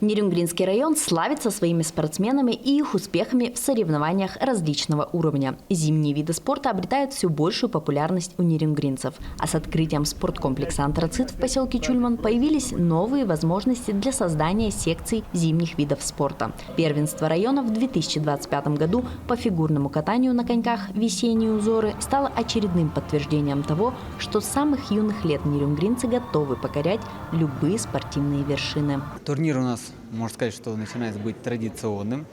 Нерюнгринский район славится своими спортсменами и их успехами в соревнованиях различного уровня. Зимние виды спорта обретают все большую популярность у нерюнгринцев. А с открытием спорткомплекса «Антрацит» в поселке Чульман появились новые возможности для создания секций зимних видов спорта. Первенство района в 2025 году по фигурному катанию на коньках «Весенние узоры» стало очередным подтверждением того, что с самых юных лет нерюнгринцы готовы покорять любые спортивные вершины. Турнир у нас, можно сказать, что начинает быть традиционным.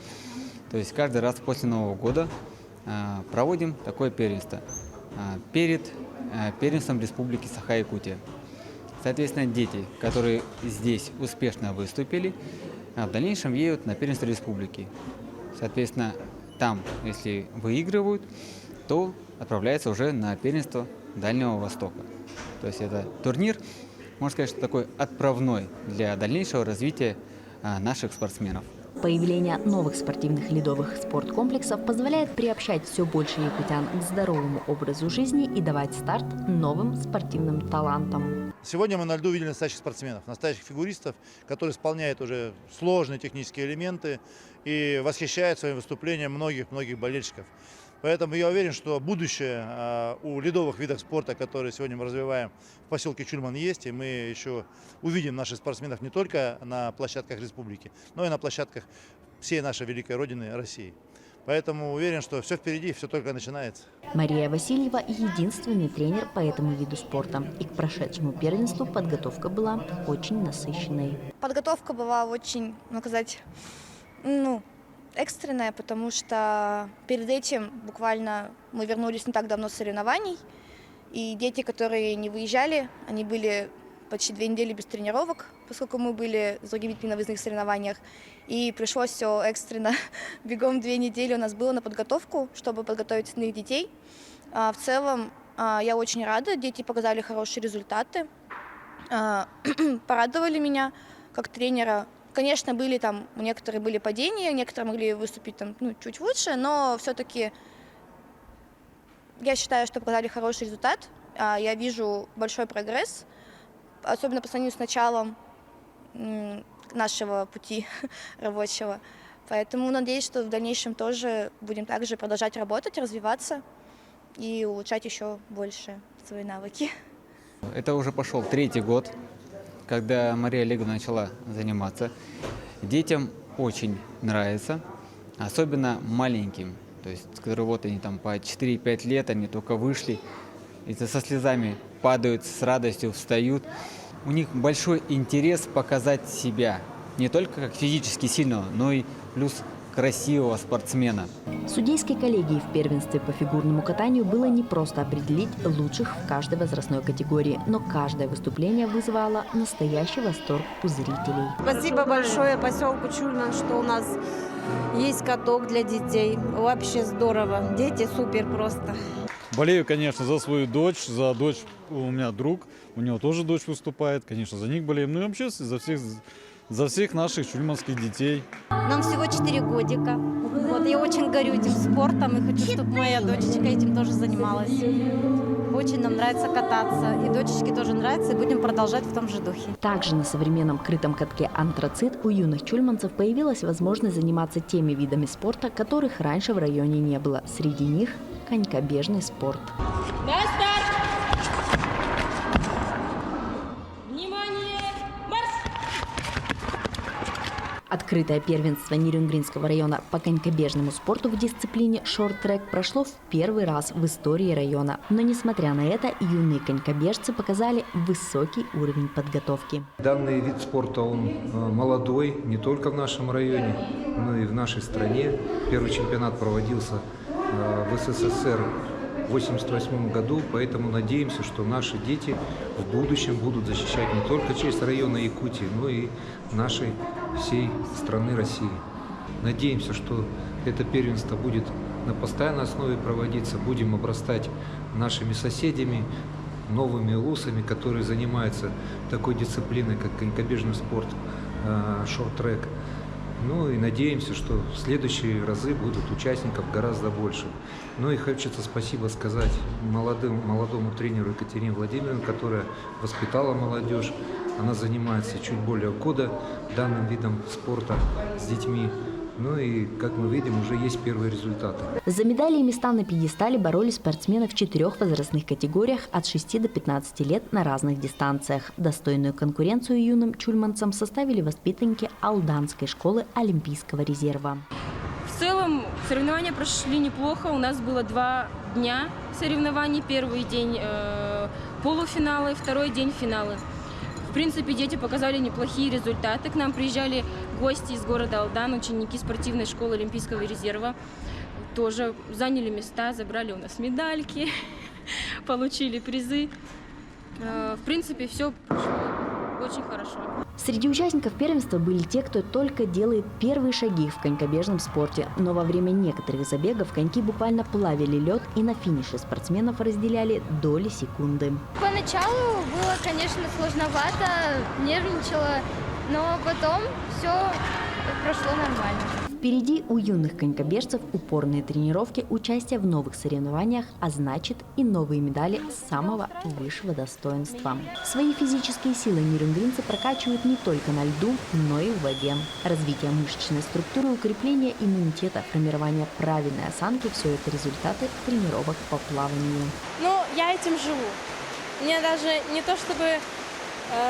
То есть каждый раз после Нового года проводим такое первенство перед первенством Республики Саха-Якутия. Соответственно, дети, которые здесь успешно выступили, в дальнейшем едут на первенство республики. Соответственно, там, если выигрывают, то отправляются уже на первенство Дальнего Востока. То есть это турнир, можно сказать, что такой отправной для дальнейшего развития наших спортсменов. Появление новых спортивных ледовых спорткомплексов позволяет приобщать все больше якутян к здоровому образу жизни и давать старт новым спортивным талантам. Сегодня мы на льду видели настоящих спортсменов, настоящих фигуристов, которые исполняют уже сложные технические элементы и восхищают своим выступлением многих болельщиков. Поэтому я уверен, что будущее у ледовых видов спорта, которые сегодня мы развиваем в поселке Чульман, есть. И мы еще увидим наших спортсменов не только на площадках республики, но и на площадках всей нашей великой родины России. Поэтому уверен, что все впереди, все только начинается. Мария Васильева – единственный тренер по этому виду спорта. И к прошедшему первенству подготовка была очень насыщенной. Подготовка была очень, экстренная, потому что перед этим буквально мы вернулись не так давно с соревнований, и дети, которые не выезжали, они были почти 2 недели без тренировок, поскольку мы были с другими детьми на выездных соревнованиях, и пришлось все экстренно, бегом 2 недели у нас было на подготовку, чтобы подготовить остальных детей. В целом я очень рада, дети показали хорошие результаты, порадовали меня как тренера. Конечно, у некоторых были падения, некоторые могли выступить чуть лучше, но все-таки я считаю, что показали хороший результат. Я вижу большой прогресс, особенно по сравнению с началом нашего пути рабочего. Поэтому надеюсь, что в дальнейшем тоже будем также продолжать работать, развиваться и улучшать еще больше свои навыки. Это уже пошел 3-й год, когда Мария Олеговна начала заниматься. Детям очень нравится, особенно маленьким, то есть, которые они по 4-5 лет, они только вышли, и со слезами падают, с радостью встают. У них большой интерес показать себя, не только как физически сильного, но и плюс красивого спортсмена. Судейской коллегии в первенстве по фигурному катанию было не просто определить лучших в каждой возрастной категории, но каждое выступление вызывало настоящий восторг у зрителей. Спасибо большое поселку Чульман, что у нас есть каток для детей. Вообще здорово. Дети супер просто. Болею, конечно, за свою дочь, за дочь у меня друг, у него тоже дочь выступает, конечно, за них болеем, ну и вообще за всех наших чульманских детей. Нам всего 4 годика. Я очень горю этим спортом и хочу, чтобы моя дочечка этим тоже занималась. Очень нам нравится кататься, и дочечке тоже нравится, и будем продолжать в том же духе. Также на современном крытом катке «Антрацит» у юных чульманцев появилась возможность заниматься теми видами спорта, которых раньше в районе не было. Среди них – конькобежный спорт. Открытое первенство Нерюнгринского района по конькобежному спорту в дисциплине шорт-трек прошло в первый раз в истории района. Но несмотря на это, юные конькобежцы показали высокий уровень подготовки. Данный вид спорта, он молодой не только в нашем районе, но и в нашей стране. Первый чемпионат проводился в СССР в 1988 году, поэтому надеемся, что наши дети в будущем будут защищать не только честь района Якутии, но и нашей всей страны России. Надеемся, что это первенство будет на постоянной основе проводиться, будем обрастать нашими соседями, новыми улусами, которые занимаются такой дисциплиной, как конькобежный спорт, шорт-трек. Ну и надеемся, что в следующие разы будут участников гораздо больше. Ну и хочется спасибо сказать молодому тренеру Екатерине Владимировне, которая воспитала молодежь. Она занимается чуть более года данным видом спорта с детьми. Ну и, как мы видим, уже есть первые результаты. За медали и места на пьедестале боролись спортсмены в 4 возрастных категориях от 6 до 15 лет на разных дистанциях. Достойную конкуренцию юным чульманцам составили воспитанники Алданской школы Олимпийского резерва. В целом соревнования прошли неплохо. У нас было 2 дня соревнований. Первый день полуфиналы, второй день финалы. В принципе, дети показали неплохие результаты. К нам приезжали гости из города Алдан, ученики спортивной школы Олимпийского резерва. Тоже заняли места, забрали у нас медальки, получили призы. В принципе, все прошло очень хорошо. Среди участников первенства были те, кто только делает первые шаги в конькобежном спорте. Но во время некоторых забегов коньки буквально плавили лед, и на финише спортсменов разделяли доли секунды. Поначалу было, конечно, сложновато, нервничала, но потом все прошло нормально. Впереди у юных конькобежцев упорные тренировки, участие в новых соревнованиях, а значит и новые медали самого высшего достоинства. Свои физические силы нюрнбергенцы прокачивают не только на льду, но и в воде. Развитие мышечной структуры, укрепление иммунитета, формирование правильной осанки – все это результаты тренировок по плаванию. Ну, я этим живу. Мне даже не то чтобы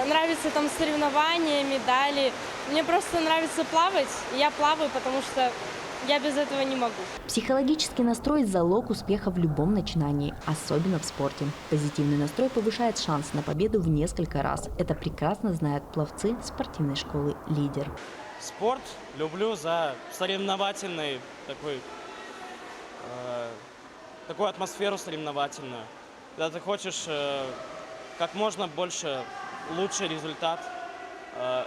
нравятся там соревнования, медали. Мне просто нравится плавать, и я плаваю, потому что я без этого не могу. Психологический настрой – залог успеха в любом начинании, особенно в спорте. Позитивный настрой повышает шанс на победу в несколько раз. Это прекрасно знают пловцы спортивной школы «Лидер». Спорт люблю за соревновательный такую атмосферу соревновательную. Когда ты хочешь как можно больше лучший результат,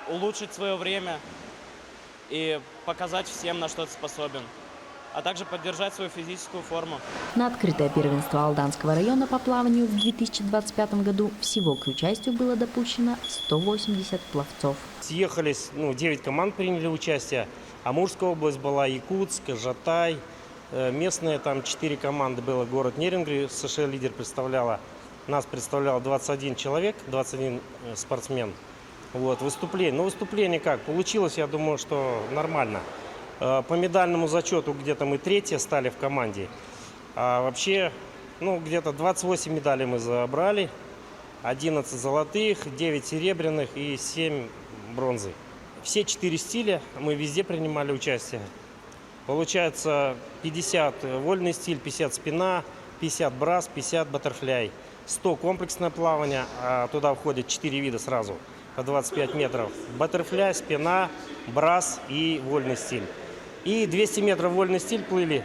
улучшить свое время и показать всем, на что ты способен, а также поддержать свою физическую форму. На открытое первенство Алданского района по плаванию в 2025 году всего к участию было допущено 180 пловцов. Съехались, 9 команд приняли участие. Амурская область была, Якутск, Жатай. Местные там 4 команды было, город Нерюнгри, США «Лидер» представляла. Нас представляло 21 человек, 21 спортсмен. Выступление как? Получилось, я думаю, что нормально. По медальному зачету где-то мы 3-е стали в команде. А вообще, где-то 28 медалей мы забрали. 11 золотых, 9 серебряных и 7 бронзы. Все 4 стиля мы везде принимали участие. Получается 50 вольный стиль, 50 спина, 50 брас, 50 баттерфляй. 100 комплексное плавание, а туда входит 4 вида сразу, по 25 метров. Баттерфляй, спина, брас и вольный стиль. И 200 метров вольный стиль плыли.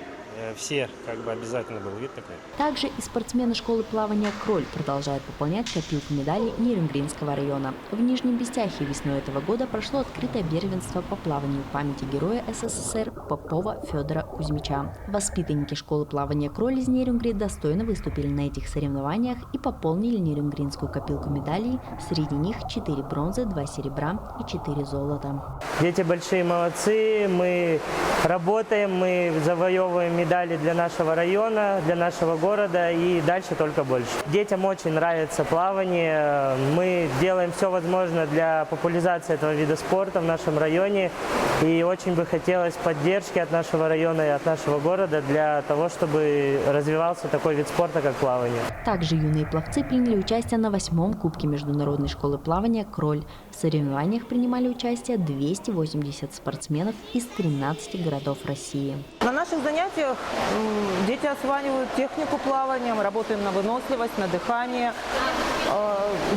Все, обязательно был вид такой. Также и спортсмены школы плавания «Кроль» продолжают пополнять копилку медалей Нерюнгринского района. В Нижнем Бестяхе весной этого года прошло открытое первенство по плаванию памяти героя СССР Попова Федора Кузьмича. Воспитанники школы плавания «Кроль» из Нерюнгри достойно выступили на этих соревнованиях и пополнили нерюнгринскую копилку медалей. Среди них 4 бронзы, 2 серебра и 4 золота. Дети большие молодцы, мы работаем, мы завоевываем медали для нашего района, для нашего города и дальше только больше. Детям очень нравится плавание. Мы делаем все возможное для популяризации этого вида спорта в нашем районе. И очень бы хотелось поддержки от нашего района и от нашего города для того, чтобы развивался такой вид спорта, как плавание. Также юные пловцы приняли участие на 8-м Кубке Международной школы плавания «Кроль». В соревнованиях принимали участие 280 спортсменов из 13 городов России. На наших занятиях дети осваивают технику плавания, мы работаем на выносливость, на дыхание.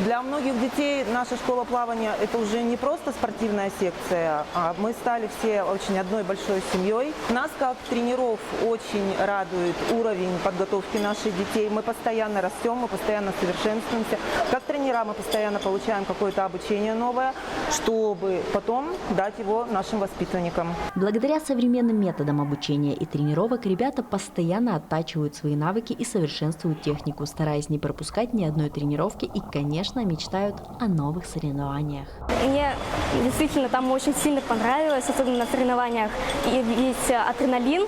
Для многих детей наша школа плавания – это уже не просто спортивная секция, а мы стали все очень одной большой семьей. Нас, как тренеров, очень радует уровень подготовки наших детей. Мы постоянно растем, мы постоянно совершенствуемся. Как тренера мы постоянно получаем какое-то обучение новое. чтобы потом дать его нашим воспитанникам. Благодаря современным методам обучения и тренировок ребята постоянно оттачивают свои навыки и совершенствуют технику, стараясь не пропускать ни одной тренировки и, конечно, мечтают о новых соревнованиях. Мне действительно там очень сильно понравилось, особенно на соревнованиях. И весь адреналин,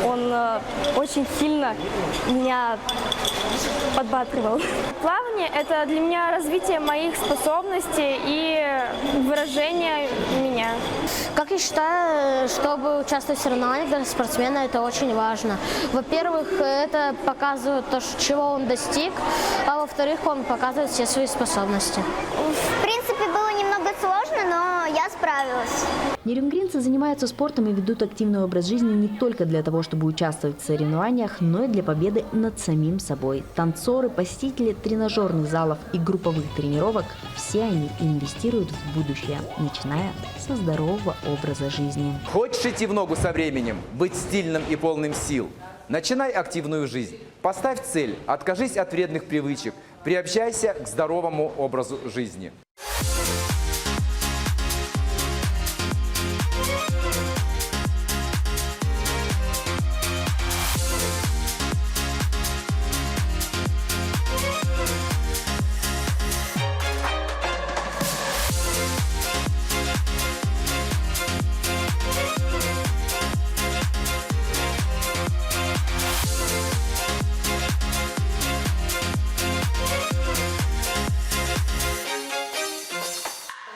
он очень сильно меня подбадривал. Плавание – это для меня развитие моих способностей и выражение меня. Как я считаю, чтобы участвовать в соревнованиях для спортсмена, это очень важно. Во-первых, это показывает то, чего он достиг, а во-вторых, он показывает все свои способности. В принципе, было немного сложно, но я справилась. Нерюнгринцы занимаются спортом и ведут активный образ жизни не только для того, чтобы участвовать в соревнованиях, но и для победы над самим собой. Танцоры, посетители тренажерных залов и групповых тренировок – все они инвестируют в будущее, начиная со здорового образа жизни. Хочешь идти в ногу со временем, быть стильным и полным сил? Начинай активную жизнь. Поставь цель, откажись от вредных привычек, приобщайся к здоровому образу жизни.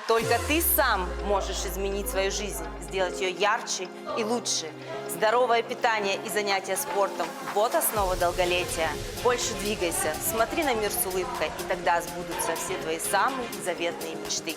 Только ты сам можешь изменить свою жизнь, сделать ее ярче и лучше. Здоровое питание и занятия спортом – вот основа долголетия. Больше двигайся, смотри на мир с улыбкой, и тогда сбудутся все твои самые заветные мечты.